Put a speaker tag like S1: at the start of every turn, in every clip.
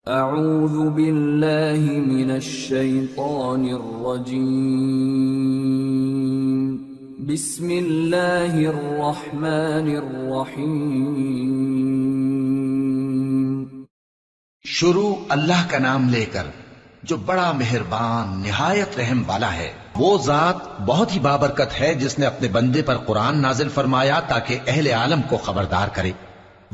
S1: اعوذ باللہ من الشیطان الرجیم بسم اللہ الرحمن الرحیم۔
S2: شروع اللہ کا نام لے کر جو بڑا مہربان نہایت رحم والا ہے۔ وہ ذات بہت ہی بابرکت ہے جس نے اپنے بندے پر قرآن نازل فرمایا تاکہ اہل عالم کو خبردار کرے۔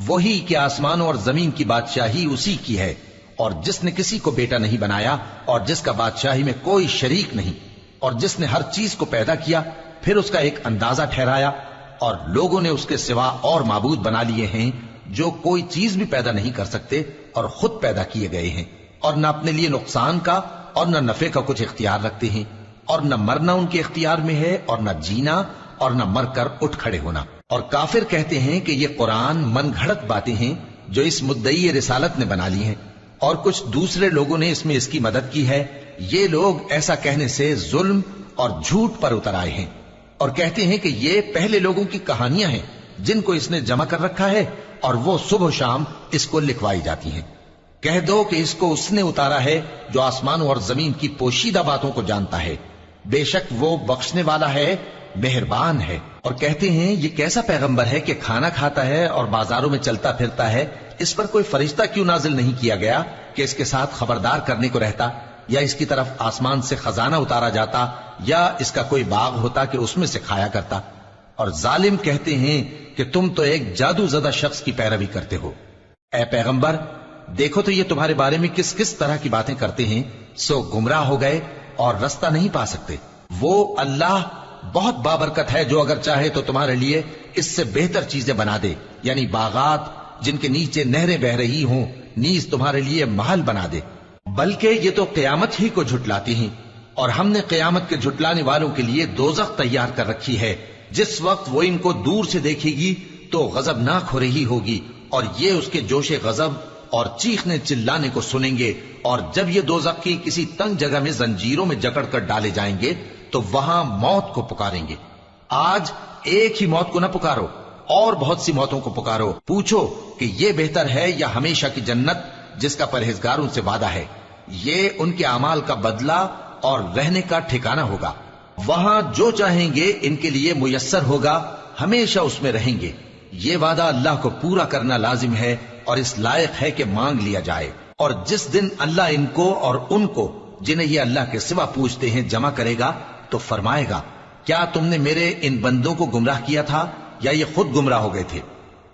S2: وہی کہ آسمانوں اور زمین کی بادشاہی اسی کی ہے، اور جس نے کسی کو بیٹا نہیں بنایا اور جس کا بادشاہی میں کوئی شریک نہیں، اور جس نے ہر چیز کو پیدا کیا پھر اس کا ایک اندازہ ٹھہرایا، اور لوگوں نے اس کے سوا اور معبود بنا لیے ہیں جو کوئی چیز بھی پیدا نہیں کر سکتے اور خود پیدا کیے گئے ہیں، اور نہ اپنے لیے نقصان کا اور نہ نفع کا کچھ اختیار رکھتے ہیں، اور نہ مرنا ان کے اختیار میں ہے اور نہ جینا اور نہ مر کر اٹھ کھڑے ہونا۔ اور کافر کہتے ہیں کہ یہ قرآن من گھڑت باتیں ہیں جو اس مدعی رسالت نے بنا لی ہیں، اور کچھ دوسرے لوگوں نے اس میں اس کی مدد کی ہے۔ یہ لوگ ایسا کہنے سے ظلم اور جھوٹ پر اتر آئے ہیں، اور کہتے ہیں کہ یہ پہلے لوگوں کی کہانیاں ہیں جن کو اس نے جمع کر رکھا ہے اور وہ صبح و شام اس کو لکھوائی جاتی ہیں۔ کہہ دو کہ اس کو اس نے اتارا ہے جو آسمانوں اور زمین کی پوشیدہ باتوں کو جانتا ہے، بے شک وہ بخشنے والا ہے، مہربان ہے۔ اور کہتے ہیں یہ کیسا پیغمبر ہے کہ کھانا کھاتا ہے اور بازاروں میں چلتا پھرتا ہے، اس پر کوئی فرشتہ کیوں نازل نہیں کیا گیا کہ اس کے ساتھ خبردار کرنے کو رہتا، یا اس کی طرف آسمان سے خزانہ اتارا جاتا، یا اس کا کوئی باغ ہوتا کہ اس میں سے کھایا کرتا۔ اور ظالم کہتے ہیں کہ تم تو ایک جادو زدہ شخص کی پیروی کرتے ہو۔ اے پیغمبر دیکھو تو یہ تمہارے بارے میں کس کس طرح کی باتیں کرتے ہیں، سو گمراہ ہو گئے اور رستہ نہیں پا سکتے۔ وہ اللہ بہت بابرکت ہے جو اگر چاہے تو تمہارے لیے اس سے بہتر چیزیں بنا دے، یعنی باغات جن کے نیچے نہریں بہ رہی ہوں، نیز تمہارے لیے محل بنا دے۔ بلکہ یہ تو قیامت ہی کو جھٹلاتی ہیں، اور ہم نے قیامت کے جھٹلانے والوں کے لیے دوزخ تیار کر رکھی ہے، جس وقت وہ ان کو دور سے دیکھے گی تو غضبناک ہو رہی ہوگی، اور یہ اس کے جوش غضب اور چیخنے چلانے کو سنیں گے۔ اور جب یہ دوزخ کی کسی تنگ جگہ میں زنجیروں میں جکڑ کر ڈالے جائیں گے تو وہاں موت کو پکاریں گے۔ آج ایک ہی موت کو نہ پکارو، اور بہت سی موتوں کو پکارو، پوچھو کہ یہ بہتر ہے یا ہمیشہ کی جنت جس کا پرہیزگاروں سے وعدہ ہے۔ یہ ان کے اعمال کا بدلہ اور رہنے کا ٹھکانہ ہوگا، وہاں جو چاہیں گے ان کے لیے میسر ہوگا، ہمیشہ اس میں رہیں گے۔ یہ وعدہ اللہ کو پورا کرنا لازم ہے اور اس لائق ہے کہ مانگ لیا جائے۔ اور جس دن اللہ ان کو اور ان کو جنہیں یہ اللہ کے سوا پوچھتے ہیں جمع کرے گا تو فرمائے گا، کیا تم نے میرے ان بندوں کو گمراہ کیا تھا یا یہ خود گمراہ ہو گئے تھے؟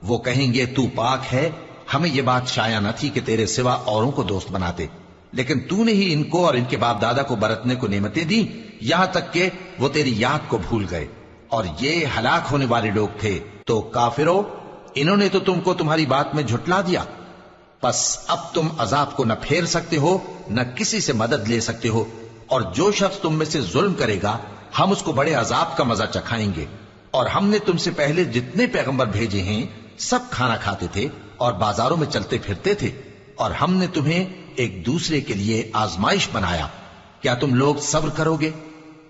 S2: وہ کہیں گے تو پاک ہے، ہمیں یہ بات شایع نہ تھی کہ تیرے سوا اوروں کو دوست بناتے، لیکن تو نے ہی ان کو اور ان کے باپ دادا کو برتنے کو نعمتیں دی، یہاں تک کہ وہ تیری یاد کو بھول گئے، اور یہ ہلاک ہونے والے لوگ تھے۔ تو کافرو، انہوں نے تو تم کو تمہاری بات میں جھٹلا دیا، پس اب تم عذاب کو نہ پھیر سکتے ہو نہ کسی سے مدد لے سکتے ہو، اور جو شخص تم میں سے ظلم کرے گا ہم اس کو بڑے عذاب کا مزہ چکھائیں گے۔ اور ہم نے تم سے پہلے جتنے پیغمبر بھیجے ہیں سب کھانا کھاتے تھے اور بازاروں میں چلتے پھرتے تھے، اور ہم نے تمہیں ایک دوسرے کے لیے آزمائش بنایا، کیا تم لوگ صبر کرو گے؟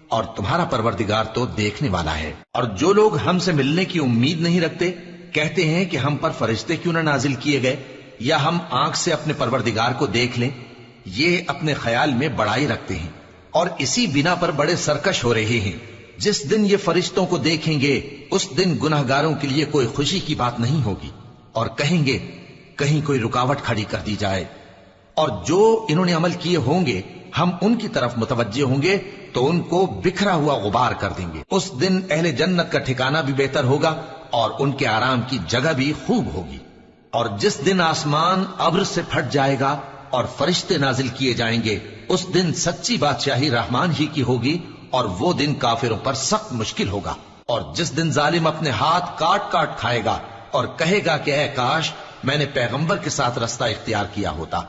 S2: اور تمہارا پروردگار تو دیکھنے والا ہے۔ اور جو لوگ ہم سے ملنے کی امید نہیں رکھتے کہتے ہیں کہ ہم پر فرشتے کیوں نہ نازل کیے گئے، یا ہم آنکھ سے اپنے پروردگار کو دیکھ لیں۔ یہ اپنے خیال میں بڑائی رکھتے ہیں اور اسی بنا پر بڑے سرکش ہو رہے ہیں۔ جس دن یہ فرشتوں کو دیکھیں گے اس دن گناہگاروں کے لیے کوئی خوشی کی بات نہیں ہوگی، اور کہیں گے کہیں کوئی رکاوٹ کھڑی کر دی جائے۔ اور جو انہوں نے عمل کیے ہوں گے ہم ان کی طرف متوجہ ہوں گے تو ان کو بکھرا ہوا غبار کر دیں گے۔ اس دن اہل جنت کا ٹھکانہ بھی بہتر ہوگا اور ان کے آرام کی جگہ بھی خوب ہوگی۔ اور جس دن آسمان ابر سے پھٹ جائے گا اور فرشتے نازل کیے جائیں گے، اس دن سچی بادشاہی رحمان ہی کی ہوگی، اور وہ دن کافروں پر سخت مشکل ہوگا۔ اور جس دن ظالم اپنے ہاتھ کاٹ کاٹ کھائے گا اور کہے گا کہ اے کاش میں نے پیغمبر کے ساتھ رستہ اختیار کیا ہوتا،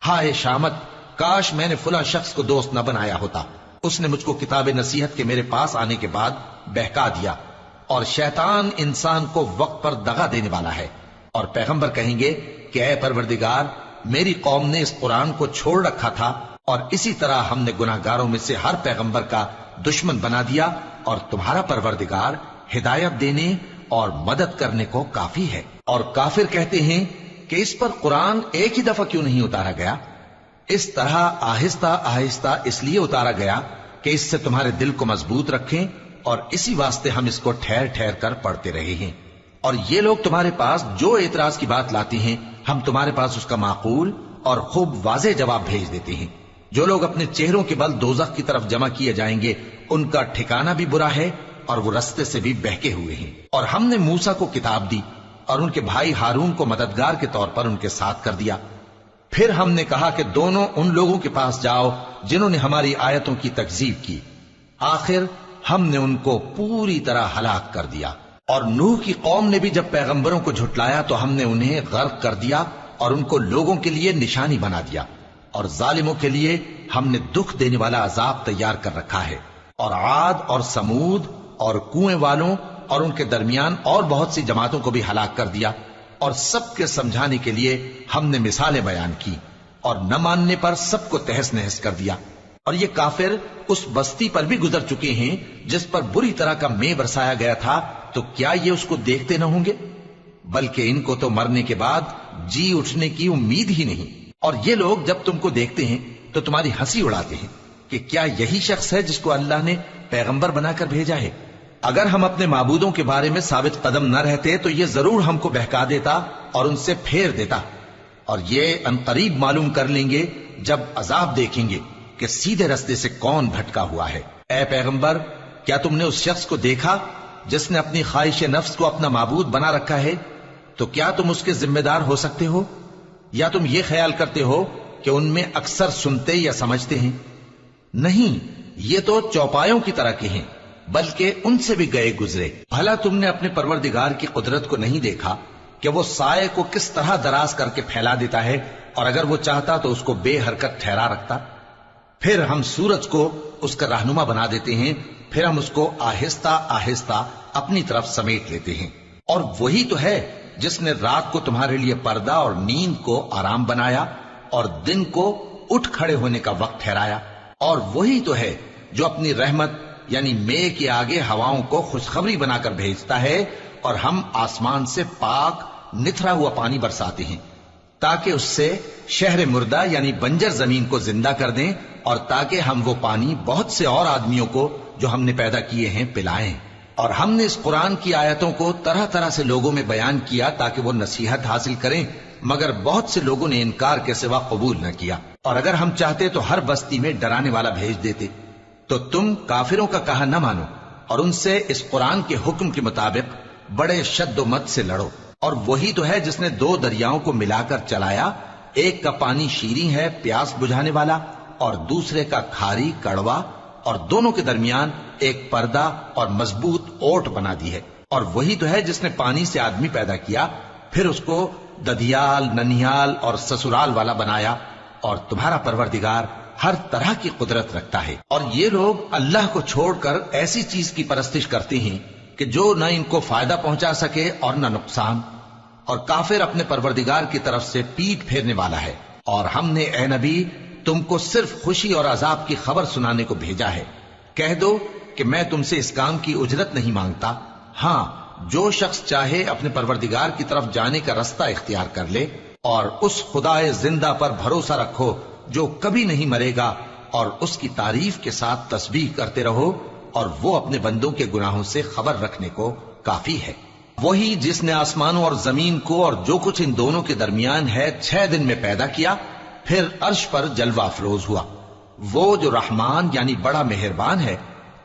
S2: ہائے شامت کاش میں نے فلاں شخص کو دوست نہ بنایا ہوتا، اس نے مجھ کو کتاب نصیحت کے میرے پاس آنے کے بعد بہکا دیا۔ اور شیطان انسان کو وقت پر دغا دینے والا ہے۔ اور پیغمبر کہیں گے کہ اے پروردگار میری قوم نے اس قرآن کو چھوڑ رکھا تھا، اور اسی طرح ہم نے گناہگاروں میں سے ہر پیغمبر کا دشمن بنا دیا، اور تمہارا پروردگار ہدایت دینے اور مدد کرنے کو کافی ہے۔ اور کافر کہتے ہیں کہ اس پر قرآن ایک ہی دفعہ کیوں نہیں اتارا گیا؟ اس طرح آہستہ آہستہ اس لیے اتارا گیا کہ اس سے تمہارے دل کو مضبوط رکھیں، اور اسی واسطے ہم اس کو ٹھہر ٹھہر کر پڑھتے رہے ہیں۔ اور یہ لوگ تمہارے پاس جو اعتراض کی بات لاتی ہیں، ہم تمہارے پاس اس کا معقول اور خوب واضح جواب بھیج دیتے ہیں۔ جو لوگ اپنے چہروں کے بل دوزخ کی طرف جمع کیے جائیں گے، ان کا ٹھکانہ بھی برا ہے اور وہ رستے سے بھی بہکے ہوئے ہیں۔ اور ہم نے موسیٰ کو کتاب دی اور ان کے بھائی ہارون کو مددگار کے طور پر ان کے ساتھ کر دیا۔ پھر ہم نے کہا کہ دونوں ان لوگوں کے پاس جاؤ جنہوں نے ہماری آیتوں کی تکذیب کی، آخر ہم نے ان کو پوری طرح ہلاک کر دیا۔ اور نوح کی قوم نے بھی جب پیغمبروں کو جھٹلایا تو ہم نے انہیں غرق کر دیا اور ان کو لوگوں کے لیے نشانی بنا دیا، اور ظالموں کے لیے ہم نے دکھ دینے والا عذاب تیار کر رکھا ہے۔ اور عاد اور سمود اور کنویں والوں اور ان کے درمیان اور بہت سی جماعتوں کو بھی ہلاک کر دیا، اور سب کے سمجھانے کے لیے ہم نے مثالیں بیان کی، اور نہ ماننے پر سب کو تہس نہس کر دیا۔ اور یہ کافر اس بستی پر بھی گزر چکے ہیں جس پر بری طرح کا مے برسایا گیا تھا، تو کیا یہ اس کو دیکھتے نہ ہوں گے؟ بلکہ ان کو تو مرنے کے بعد جی اٹھنے کی امید ہی نہیں۔ اور یہ لوگ جب تم کو دیکھتے ہیں تو تمہاری ہنسی اڑاتے ہیں کہ کیا یہی شخص ہے جس کو اللہ نے پیغمبر بنا کر بھیجا ہے؟ اگر ہم اپنے معبودوں کے بارے میں ثابت قدم نہ رہتے تو یہ ضرور ہم کو بہکا دیتا اور ان سے پھیر دیتا، اور یہ عنقریب معلوم کر لیں گے جب عذاب دیکھیں گے کہ سیدھے رستے سے کون بھٹکا ہوا ہے۔ اے پیغمبر، کیا تم نے اس شخص کو دیکھا جس نے اپنی خواہش نفس کو اپنا معبود بنا رکھا ہے؟ تو کیا تم اس کے ذمہ دار ہو سکتے ہو؟ یا تم یہ خیال کرتے ہو کہ ان میں اکثر سنتے یا سمجھتے ہیں؟ نہیں، یہ تو چوپایوں کی طرح کے ہیں، بلکہ ان سے بھی گئے گزرے۔ بھلا تم نے اپنے پروردگار کی قدرت کو نہیں دیکھا کہ وہ سائے کو کس طرح دراز کر کے پھیلا دیتا ہے، اور اگر وہ چاہتا تو اس کو بے حرکت ٹھہرا رکھتا؟ پھر ہم سورج کو اس کا رہنما بنا دیتے ہیں، پھر ہم اس کو آہستہ آہستہ اپنی طرف سمیٹ لیتے ہیں۔ اور وہی تو ہے جس نے رات کو تمہارے لیے پردہ اور نیند کو آرام بنایا اور دن کو اٹھ کھڑے ہونے کا وقت ٹھہرایا۔ اور وہی تو ہے جو اپنی رحمت یعنی مے کے آگے ہواؤں کو خوشخبری بنا کر بھیجتا ہے، اور ہم آسمان سے پاک نتھرا ہوا پانی برساتے ہیں تاکہ اس سے شہر مردہ یعنی بنجر زمین کو زندہ کر دیں، اور تاکہ ہم وہ پانی بہت سے اور آدمیوں کو جو ہم نے پیدا کیے ہیں پلائیں۔ اور ہم نے اس قرآن کی آیتوں کو طرح طرح سے لوگوں میں بیان کیا تاکہ وہ نصیحت حاصل کریں، مگر بہت سے لوگوں نے انکار کے سوا قبول نہ کیا۔ اور اگر ہم چاہتے تو ہر بستی میں ڈرانے والا بھیج دیتے، تو تم کافروں کا کہا نہ مانو اور ان سے اس قرآن کے حکم کے مطابق بڑے شد و مت سے لڑو۔ اور وہی تو ہے جس نے دو دریاؤں کو ملا کر چلایا، ایک کا پانی شیریں ہے پیاس بجھانے والا، اور دوسرے کا کھاری کڑوا، اور دونوں کے درمیان ایک پردہ اور مضبوط اوٹ بنا دی ہے۔ اور وہی تو ہے جس نے پانی سے آدمی پیدا کیا، پھر اس کو ددیال، ننیال اور سسرال والا بنایا، اور تمہارا پروردگار ہر طرح کی قدرت رکھتا ہے۔ اور یہ لوگ اللہ کو چھوڑ کر ایسی چیز کی پرستش کرتے ہیں کہ جو نہ ان کو فائدہ پہنچا سکے اور نہ نقصان، اور کافر اپنے پروردگار کی طرف سے پیٹ پھیرنے والا ہے۔ اور ہم نے اے نبی تم کو صرف خوشی اور عذاب کی خبر سنانے کو بھیجا ہے۔ کہہ دو کہ میں تم سے اس کام کی اجرت نہیں مانگتا، ہاں جو شخص چاہے اپنے پروردگار کی طرف جانے کا رستہ اختیار کر لے، اور اس خدائے زندہ پر بھروسہ رکھو جو کبھی نہیں مرے گا، اور اس کی تعریف کے ساتھ تسبیح کرتے رہو، اور وہ اپنے بندوں کے گناہوں سے خبر رکھنے کو کافی ہے۔ وہی جس نے آسمانوں اور زمین کو اور جو کچھ ان دونوں کے درمیان ہے 6 دن میں پیدا کیا، پھر عرش پر جلوہ افروز ہوا۔ وہ جو رحمان یعنی بڑا مہربان ہے،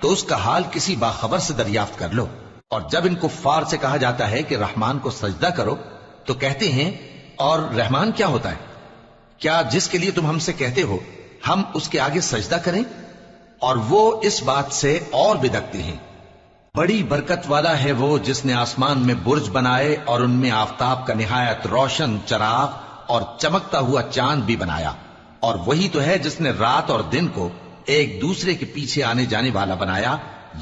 S2: تو اس کا حال کسی باخبر سے دریافت کر لو۔ اور جب ان کفار سے کہا جاتا ہے کہ رحمان کو سجدہ کرو تو کہتے ہیں اور رحمان کیا ہوتا ہے؟ کیا جس کے لیے تم ہم سے کہتے ہو ہم اس کے آگے سجدہ کریں؟ اور وہ اس بات سے اور بدکتے ہیں۔ بڑی برکت والا ہے وہ جس نے آسمان میں برج بنائے اور ان میں آفتاب کا نہایت روشن چراغ اور چمکتا ہوا چاند بھی بنایا۔ اور وہی تو ہے جس نے رات اور دن کو ایک دوسرے کے پیچھے آنے جانے والا بنایا۔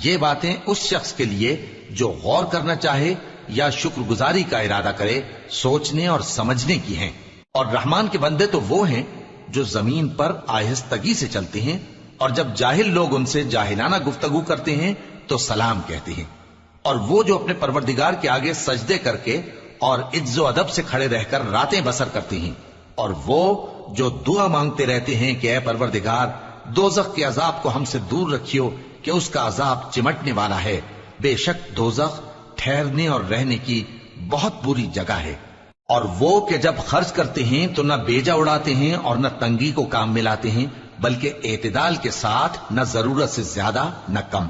S2: یہ باتیں اس شخص کے لیے جو غور کرنا چاہے یا شکر گزاری کا ارادہ کرے سوچنے اور سمجھنے کی ہیں۔ اور رحمان کے بندے تو وہ ہیں جو زمین پر آہستگی سے چلتے ہیں، اور جب جاہل لوگ ان سے جاہلانہ گفتگو کرتے ہیں تو سلام کہتے ہیں۔ اور وہ جو اپنے پروردگار کے آگے سجدے کر کے اور عز و ادب سے کھڑے رہ کر راتیں بسر کرتے ہیں، اور وہ جو دعا مانگتے رہتے ہیں کہ اے پروردگار دوزخ کے عذاب کو ہم سے دور رکھیو کہ اس کا عذاب چمٹنے والا ہے، بے شک دوزخ ٹھہرنے اور رہنے کی بہت بری جگہ ہے۔ اور وہ کہ جب خرچ کرتے ہیں تو نہ بیجا اڑاتے ہیں اور نہ تنگی کو کام میں لاتے ہیں، بلکہ اعتدال کے ساتھ، نہ ضرورت سے زیادہ نہ کم۔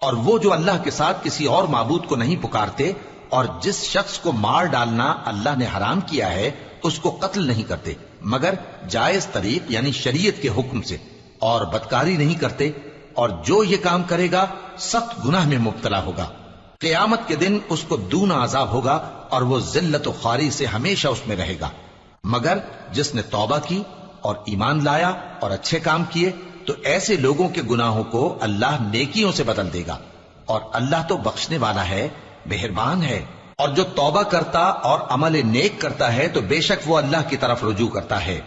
S2: اور وہ جو اللہ کے ساتھ کسی اور معبود کو نہیں پکارتے، اور جس شخص کو مار ڈالنا اللہ نے حرام کیا ہے اس کو قتل نہیں کرتے مگر جائز طریق یعنی شریعت کے حکم سے، اور بدکاری نہیں کرتے، اور جو یہ کام کرے گا سخت گناہ میں مبتلا ہوگا۔ قیامت کے دن اس کو دونا عذاب ہوگا اور وہ ذلت و خواری سے ہمیشہ اس میں رہے گا، مگر جس نے توبہ کی اور ایمان لایا اور اچھے کام کیے تو ایسے لوگوں کے گناہوں کو اللہ نیکیوں سے بدل دے گا، اور اللہ تو بخشنے والا ہے، مہربان ہے۔ اور جو توبہ کرتا اور عمل نیک کرتا ہے تو بے شک وہ اللہ کی طرف رجوع کرتا ہے۔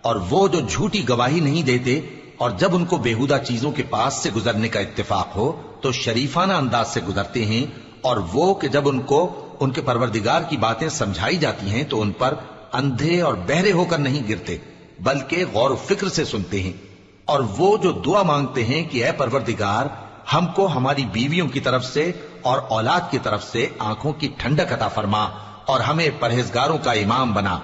S2: اور وہ جو جھوٹی گواہی نہیں دیتے اور جب ان کو بےہودہ چیزوں کے پاس سے گزرنے کا اتفاق ہو تو شریفانہ انداز سے گزرتے ہیں، اور وہ کہ جب ان کو ان کے پروردگار کی باتیں سمجھائی جاتی ہیں تو ان پر اندھے اور بہرے ہو کر نہیں گرتے بلکہ غور و فکر سے سنتے ہیں۔ اور وہ جو دعا مانگتے ہیں کہ اے پروردگار ہم کو ہماری بیویوں کی طرف سے اور اولاد کی طرف سے آنکھوں کی ٹھنڈک عطا فرما اور ہمیں پرہیزگاروں کا امام بنا،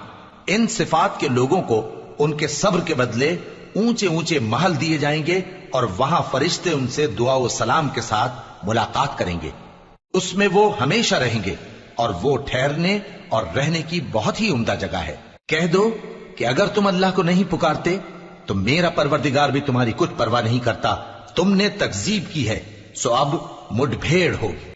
S2: ان صفات کے لوگوں کو ان کے صبر کے بدلے اونچے اونچے محل دیے جائیں گے، اور وہاں فرشتے ان سے دعا و سلام کے ساتھ ملاقات کریں گے، اس میں وہ ہمیشہ رہیں گے، اور وہ ٹھہرنے اور رہنے کی بہت ہی عمدہ جگہ ہے۔ کہہ دو کہ اگر تم اللہ کو نہیں پکارتے تو میرا پروردگار بھی تمہاری کچھ پرواہ نہیں کرتا، تم نے تکذیب کی ہے سو اب مڈ بھیڑ ہوگی۔